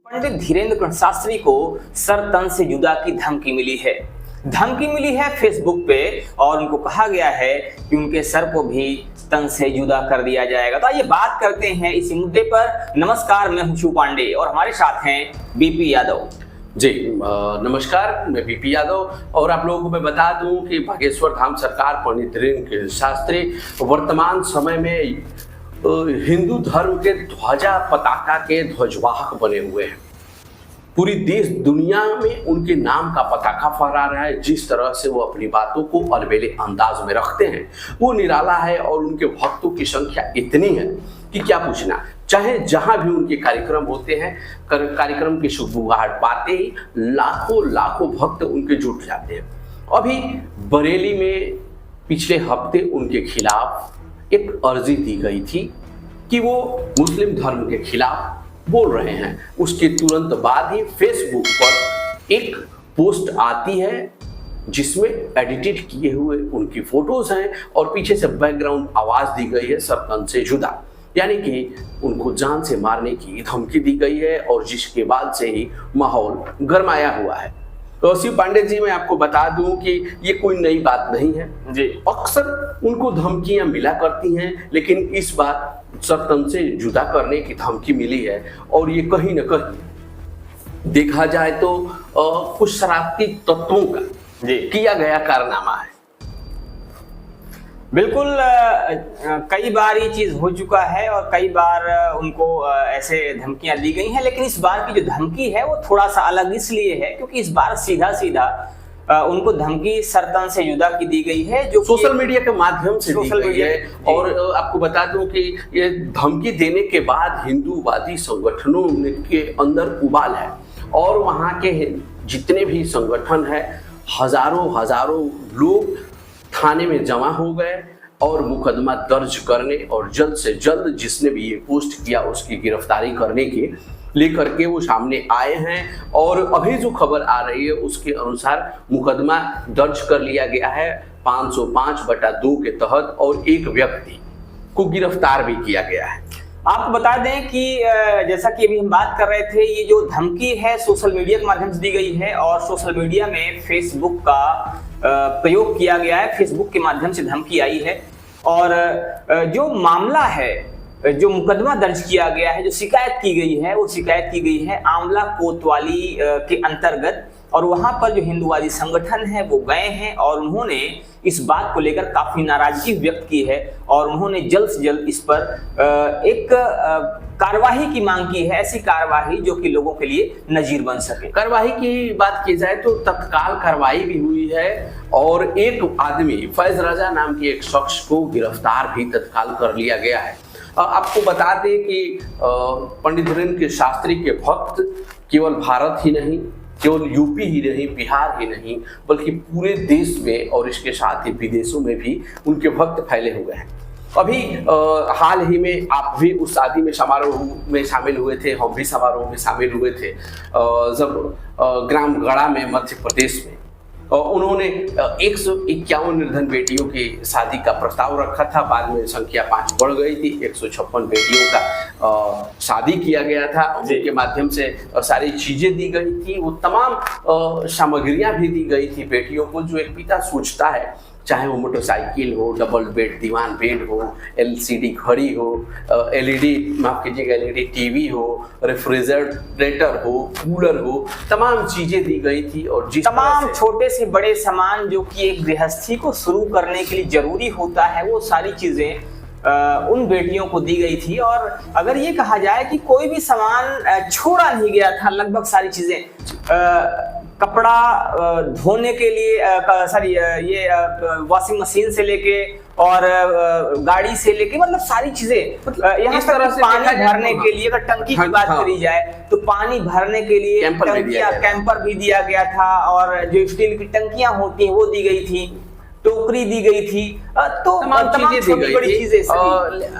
पंडित धीरेन्द्र शास्त्री को सर तन से जुदा की धमकी मिली है। धमकी मिली है फेसबुक पे और उनको कहा गया है कि उनके सर को भी तन से जुदा कर दिया जाएगा। तो आइए बात करते हैं इसी मुद्दे पर। नमस्कार, मैं हूं शिव पांडे और हमारे साथ हैं बीपी यादव। जी नमस्कार, मैं बीपी यादव और आप लोगों को मैं बता दूं कि बागेश्वर धाम सरकार पंडित धीरेन्द्र शास्त्री वर्तमान समय में हिंदू धर्म के ध्वजा पताका के ध्वजवाहक बने हुए हैं। पूरी देश दुनिया में उनके नाम का पताका फहरा रहा है। जिस तरह से वो अपनी बातों को अलबेले अंदाज में रखते हैं वो निराला है और उनके भक्तों की संख्या इतनी है कि क्या पूछना। चाहे जहां भी उनके कार्यक्रम होते हैं, कार्यक्रम की शुभबुगाहट पाते ही लाखों भक्त उनके जुट जाते हैं। अभी बरेली में पिछले हफ्ते उनके खिलाफ एक अर्जी दी गई थी कि वो मुस्लिम धर्म के खिलाफ बोल रहे हैं। उसके तुरंत बाद ही फेसबुक पर एक पोस्ट आती है जिसमें एडिटेड किए हुए उनकी फोटोज हैं और पीछे से बैकग्राउंड आवाज दी गई है सर तन से जुदा, यानी कि उनको जान से मारने की धमकी दी गई है और जिसके बाद से ही माहौल गरमाया हुआ है। तो शिव पांडे जी, मैं आपको बता दूं कि ये कोई नई बात नहीं है जी। अक्सर उनको धमकियां मिला करती हैं, लेकिन इस बार सर तन से जुदा करने की धमकी मिली है और ये कहीं न कहीं देखा जाए तो कुछ शरारती तत्वों का किया गया कारनामा है। बिल्कुल, कई बार ये चीज हो चुका है और कई बार उनको ऐसे धमकियां दी गई हैं, लेकिन इस बार की जो धमकी है वो थोड़ा सा अलग इसलिए है क्योंकि इस बार सीधा उनको धमकी सर तन से जुदा की दी गई है, जो सोशल मीडिया के माध्यम से दी गई है। और आपको बता दूं कि ये धमकी देने के बाद हिंदूवादी संगठनों के अंदर उबाल है और वहां के जितने भी संगठन है हजारों लोग थाने में जमा हो गए और मुकदमा दर्ज करने और जल्द से जल्द जिसने भी ये पोस्ट किया उसकी गिरफ्तारी करने के लेकर के वो सामने आए हैं। और अभी जो खबर आ रही है उसके अनुसार मुकदमा दर्ज कर लिया गया है 505/2 के तहत और एक व्यक्ति को गिरफ्तार भी किया गया है। आपको बता दें कि जैसा कि अभी हम बात कर रहे थे, ये जो धमकी है सोशल मीडिया के माध्यम से दी गई है और सोशल मीडिया में फेसबुक का प्रयोग किया गया है। फेसबुक के माध्यम से धमकी आई है और जो मामला है, जो मुकदमा दर्ज किया गया है, जो शिकायत की गई है, वो शिकायत की गई है आंवला कोतवाली के अंतर्गत। और वहां पर जो हिंदूवादी संगठन है वो गए हैं और उन्होंने इस बात को लेकर काफी नाराजगी व्यक्त की है और उन्होंने जल्द से जल्द इस पर एक कार्यवाही की मांग की है, ऐसी कार्यवाही जो कि लोगों के लिए नजीर बन सके। कार्यवाही की बात की जाए तो तत्काल कार्रवाई भी हुई है और एक आदमी फैज रजा नाम के एक शख्स को गिरफ्तार भी तत्काल कर लिया गया है। आपको बता दें कि पंडित धीरेन्द्र शास्त्री के भक्त केवल भारत ही नहीं, केवल यूपी ही नहीं, बिहार ही नहीं, बल्कि पूरे देश में और इसके साथ ही विदेशों में भी उनके भक्त फैले हुए हैं। अभी हाल ही में आप भी उस शादी में समारोह में शामिल हुए थे, हम भी समारोह में शामिल हुए थे जब ग्राम गढ़ा में मध्य प्रदेश में उन्होंने 151 निर्धन बेटियों की शादी का प्रस्ताव रखा था। बाद में संख्या 5 बढ़ गई थी, 156 बेटियों का शादी किया गया था। उनके माध्यम से सारी चीजें दी गई थी, वो तमाम सामग्रियां भी दी गई थी बेटियों को, जो एक पिता सोचता है, चाहे वो मोटरसाइकिल हो, डबल बेड दीवान बेड हो, LCD घड़ी हो, LED टीवी हो, रेफ्रिजरेटर हो, कूलर हो, तमाम चीजें दी गई थी। और जिस तमाम छोटे से बड़े सामान जो कि एक गृहस्थी को शुरू करने के लिए जरूरी होता है, वो सारी चीजें उन बेटियों को दी गई थी। और अगर ये कहा जाए कि कोई भी सामान छोड़ा नहीं गया था, लगभग सारी चीजें, कपड़ा धोने के लिए ये वॉशिंग मशीन से लेके और गाड़ी से लेके, मतलब सारी चीजें, यहाँ इस तरह से पानी भरने के लिए अगर टंकी की बात करी जाए तो पानी भरने के लिए कैंपर भी दिया गया था और जो स्टील की टंकियां होती हैं वो दी गई थी, टोकरी दी गई थी, तो तमाम चीजें दी गई थी।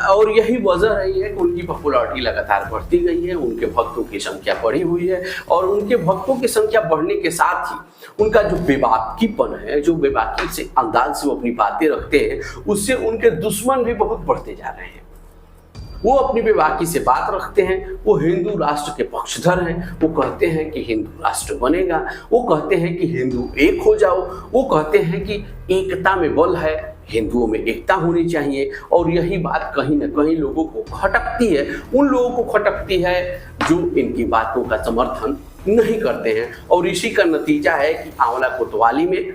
और यही वजह रही है कि उनकी पॉपुलैरिटी लगातार बढ़ती गई है, उनके भक्तों की संख्या बढ़ी हुई है और उनके भक्तों की संख्या बढ़ने के साथ ही उनका जो बेबाकीपन है, जो बेबाकी से अंदाज से वो अपनी बातें रखते हैं, उससे उनके दुश्मन भी बहुत बढ़ते जा रहे हैं। वो अपनी बेबाकी से बात रखते हैं, वो हिंदू राष्ट्र के पक्षधर हैं, वो कहते हैं कि हिंदू राष्ट्र बनेगा, वो कहते हैं कि हिंदू एक हो जाओ, वो कहते हैं कि एकता में बल है, हिंदुओं में एकता होनी चाहिए। और यही बात कहीं ना कहीं लोगों को खटकती है, उन लोगों को खटकती है जो इनकी बातों का समर्थन नहीं करते हैं। और इसी का नतीजा है कि आंवला कोतवाली में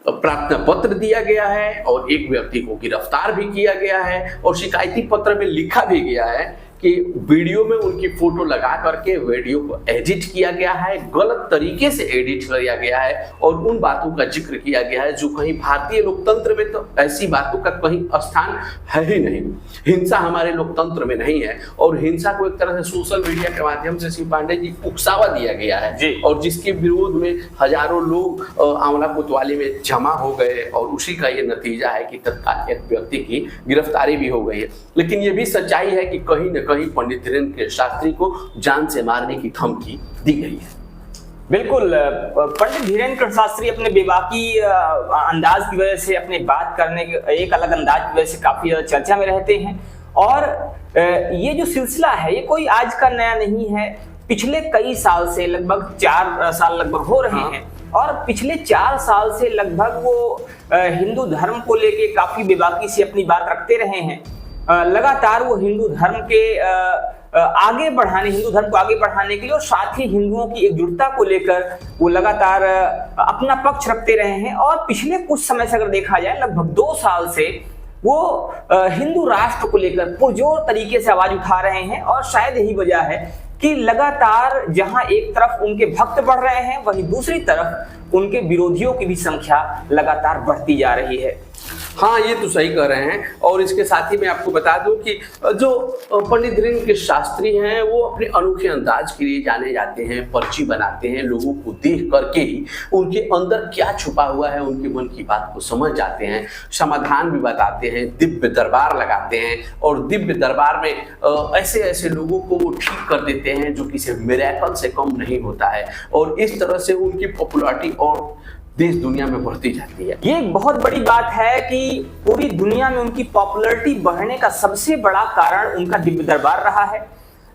प्रार्थना पत्र दिया गया है और एक व्यक्ति को गिरफ्तार भी किया गया है और शिकायती पत्र में लिखा भी गया है कि वीडियो में उनकी फोटो लगा करके वीडियो को एडिट किया गया है, गलत तरीके से एडिट किया गया है और उन बातों का जिक्र किया गया है जो कहीं भारतीय लोकतंत्र में तो ऐसी बातों का कहीं स्थान है ही नहीं। हिंसा हमारे लोकतंत्र में नहीं है और हिंसा को एक तरह से सोशल मीडिया के माध्यम से श्री पांडे जी उकसावा दिया गया है और जिसके विरोध में हजारों लोग आंवला कोतवाली में जमा हो गए और उसी का ये नतीजा है कि तत्काल एक व्यक्ति की गिरफ्तारी भी हो गई है। लेकिन ये भी सच्चाई है कि कहीं न कहीं पंडित धीरेन्द्र शास्त्री को जान से मारने की धमकी दी गई है। बिल्कुल, पंडित धीरेन्द्र शास्त्री अपने बेबाकी अंदाज की वजह से, अपने बात करने के एक अलग अंदाज की वजह से काफी ज्यादा चर्चा में रहते हैं। और ये जो सिलसिला है ये कोई आज का नया नहीं है, पिछले कई साल से, लगभग 4 साल लगभग हो रहे हैं और पिछले 4 साल से लगभग वो हिंदू धर्म को लेके काफी बेबाकी से अपनी बात रखते रहे हैं। लगातार वो हिंदू धर्म के आगे बढ़ाने, हिंदू धर्म को आगे बढ़ाने के लिए और साथ ही हिंदुओं की एकजुटता को लेकर वो लगातार अपना पक्ष रखते रहे हैं। और पिछले कुछ समय से अगर देखा जाए, लगभग 2 साल से वो हिंदू राष्ट्र को लेकर पुरजोर तरीके से आवाज उठा रहे हैं। और शायद यही वजह है कि लगातार जहां एक तरफ उनके भक्त बढ़ रहे हैं, वहीं दूसरी तरफ उनके विरोधियों की भी संख्या लगातार बढ़ती जा रही है। हाँ, ये तो सही कह रहे हैं। और इसके साथ ही मैं आपको बता दूं कि जो पंडित धीरेन्द्र शास्त्री हैं वो अपने अनोखे अंदाज के लिए जाने जाते हैं, पर्ची बनाते हैं, लोगों को देख करके ही उनके अंदर क्या छुपा हुआ है उनके मन की बात को समझ जाते हैं, समाधान भी बताते हैं, दिव्य दरबार लगाते हैं और दिव्य दरबार में ऐसे ऐसे लोगों को वो ठीक कर देते हैं जो किसी मिरेकल से कम नहीं होता है। और इस तरह से उनकी पॉपुलैरिटी और देश दुनिया में बढ़ती जाती है। ये एक बहुत बड़ी बात है कि पूरी दुनिया में उनकी पॉपुलैरिटी बढ़ने का सबसे बड़ा कारण उनका दिव्य दरबार रहा है।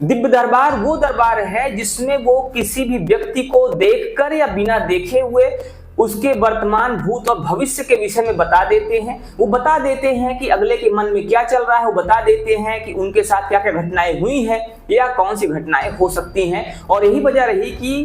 दिव्य दरबार वो दरबार है जिसमें वो किसी भी व्यक्ति को देखकर या बिना देखे हुए उसके वर्तमान, भूत और भविष्य के विषय में बता देते हैं। वो बता देते हैं कि अगले के मन में क्या चल रहा है, वो बता देते हैं कि उनके साथ क्या क्या घटनाएं हुई हैं या कौन सी घटनाएं हो सकती हैं। और यही वजह रही कि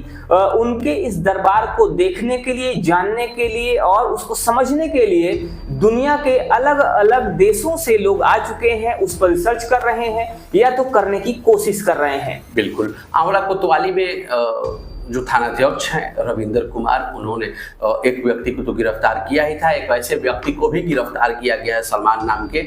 उनके इस दरबार को देखने के लिए, जानने के लिए और उसको समझने के लिए दुनिया के अलग अलग देशों से लोग आ चुके हैं, उस पर रिसर्च कर रहे हैं या तो करने की कोशिश कर रहे हैं। बिल्कुल, आंवला कोतवाली में जो थानाध्यक्ष हैं रविंद्र कुमार, उन्होंने एक व्यक्ति को तो गिरफ्तार किया ही था, एक ऐसे व्यक्ति को भी गिरफ्तार किया गया है सलमान नाम के,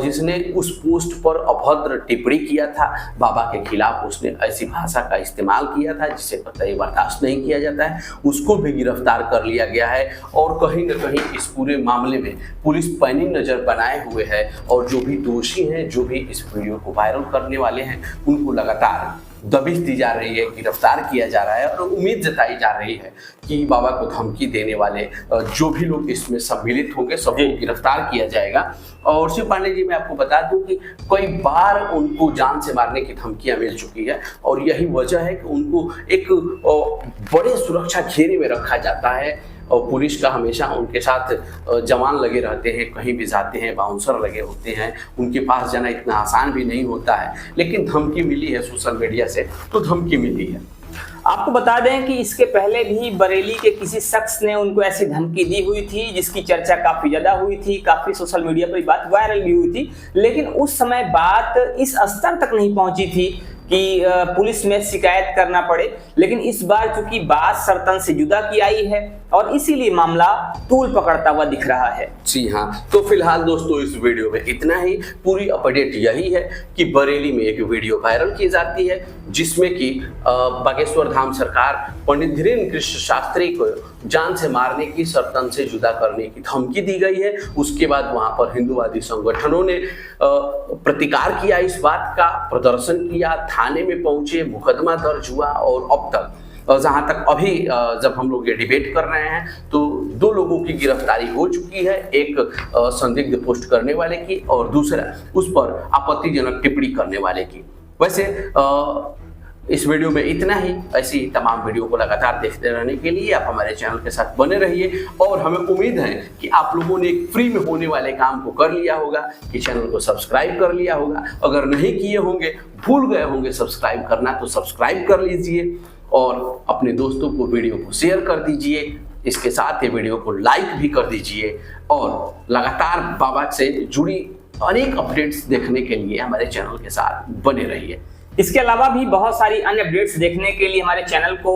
जिसने उस पोस्ट पर अभद्र टिप्पणी किया था, बाबा के खिलाफ उसने ऐसी भाषा का इस्तेमाल किया था जिसे कतई बर्दाश्त नहीं किया जाता है, उसको भी गिरफ्तार कर लिया गया है। और कहीं न कहीं इस पूरे मामले में पुलिस पैनी नजर बनाए हुए है और जो भी दोषी हैं, जो भी इस वीडियो को वायरल करने वाले हैं, उनको लगातार दबिश दी जा रही है, गिरफ्तार किया जा रहा है और उम्मीद जताई जा रही है कि बाबा को धमकी देने वाले जो भी लोग इसमें सम्मिलित होंगे सबको गिरफ्तार किया जाएगा। और शिव पांडे जी, मैं आपको बता दूं कि कई बार उनको जान से मारने की धमकियां मिल चुकी है और यही वजह है कि उनको एक बड़े सुरक्षा घेरे में रखा जाता है और पुलिस का हमेशा उनके साथ जवान लगे रहते हैं, कहीं भी जाते हैं बाउंसर लगे होते हैं, उनके पास जाना इतना आसान भी नहीं होता है। लेकिन धमकी मिली है सोशल मीडिया से, तो धमकी मिली है। आपको बता दें कि इसके पहले भी बरेली के किसी शख्स ने उनको ऐसी धमकी दी हुई थी जिसकी चर्चा काफी ज्यादा हुई थी, काफी सोशल मीडिया पर बात वायरल भी हुई थी। लेकिन उस समय बात इस स्तर तक नहीं पहुंची थी कि पुलिस में शिकायत करना पड़े। लेकिन इस बार चूंकि बात सर्तन से जुदा की आई है और इसीलिए मामला तूल पकड़ता हुआ दिख रहा है। जी हाँ, तो फिलहाल दोस्तों इस वीडियो में इतना ही। पूरी अपडेट यही है कि बरेली में एक वीडियो वायरल की जाती है जिसमें कि बागेश्वर धाम सरकार पंडित धीरेन्द्र शास्त्री को जान से मारने की, सर्तन से जुदा करने की धमकी दी गई है। उसके बाद वहां पर हिंदूवादी संगठनों ने प्रतिकार किया, इस बात का प्रदर्शन किया, थाने में पहुंचे, मुकदमा दर्ज हुआ और अब तक जहां तक अभी जब हम लोग ये डिबेट कर रहे हैं तो दो लोगों की गिरफ्तारी हो चुकी है, एक संदिग्ध पोस्ट करने वाले की और दूसरा उस पर आपत्तिजनक टिप्पणी करने वाले की। वैसे इस वीडियो में इतना ही। ऐसी तमाम वीडियो को लगातार देखते रहने के लिए आप हमारे चैनल के साथ बने रहिए और हमें उम्मीद है कि आप लोगों ने एक फ्री में होने वाले काम को कर लिया होगा कि चैनल को सब्सक्राइब कर लिया होगा। अगर नहीं किए होंगे, भूल गए होंगे सब्सक्राइब करना, तो सब्सक्राइब कर लीजिए और अपने दोस्तों को वीडियो को शेयर कर दीजिए। इसके साथ ही वीडियो को लाइक भी कर दीजिए और लगातार बाबा से जुड़ी अनेक अपडेट्स देखने के लिए हमारे चैनल के साथ बने रहिए। इसके अलावा भी बहुत सारी अन्य अपडेट्स देखने के लिए हमारे चैनल को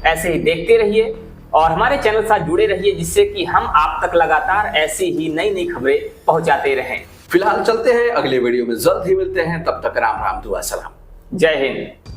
ऐसे ही देखते रहिए और हमारे चैनल के साथ जुड़े रहिए, जिससे कि हम आप तक लगातार ऐसी ही नई नई खबरें पहुंचाते रहें। फिलहाल चलते हैं, अगले वीडियो में जल्द ही मिलते हैं। तब तक राम राम दुआ सलाम। जय हिंद।